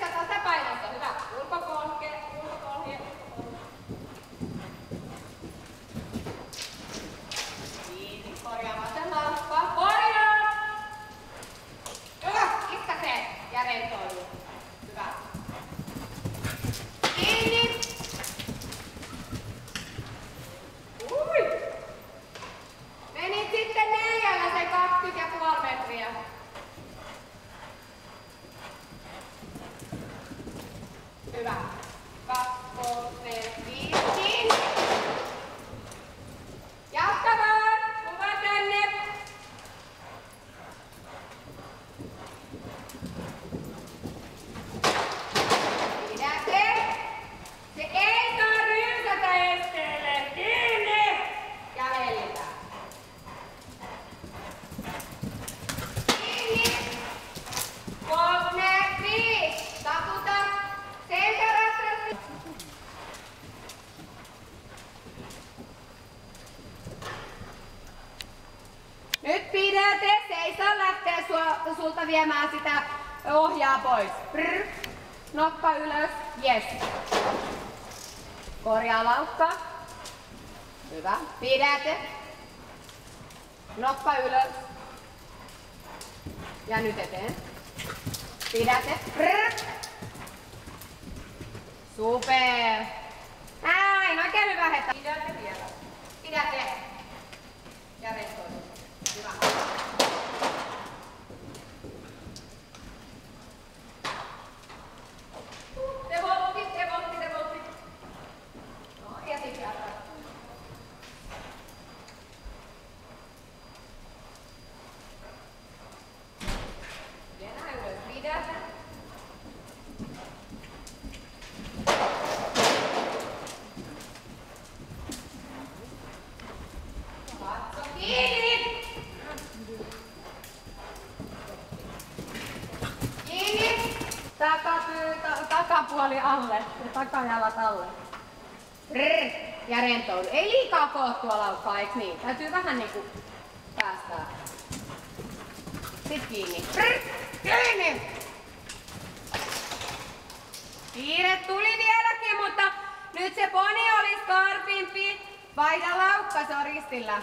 Yhdessä tasapainossa. Hyvä. Ulkokolke, ulkokolke. Kiinni. Korjaa vasen laukka. Korjaa! Kiskase ja rentoudu. Hyvä. Kiinni. Menit sitten 4 se 20,5 metriä. Hyvä. 2, 3, 4, 5. Kiinni. Jatka vaan. Kuva tänne. Pidä se. Se ei saa ryysätä esteelle. Kiinni. Ja hellitään. Kiinni. 3, 5. Taputa. Selkärassasti. Nyt pidäte. Se ei saa lähteä sulta viemään sitä ohjaa pois. Brr. Nokka ylös. Yes. Korjaa laukka. Hyvä. Pidäte. Nokka ylös. Ja nyt eteen. Pidäte. Brr. Super. Näin, oikein hyvä hettä. Pidäte vielä. Pidäte. Ja rentoudu. Hyvä. Devoltti. No, ja sitten jatkaa. Nenä ylös. Pidätä. Katso kiinni. Kiinni. Takapuoli alle ja takajalat alle. Brr. Ja rentoudu. Ei liikaa koottua laukkaa, eiks niin? Täytyy vähän niinku päästää. Sit kiinni. Brr. Kiinni. Kiire tuli vieläkin, mutta nyt se poni oli skarpimpi. Vaihda laukka, se on ristillä.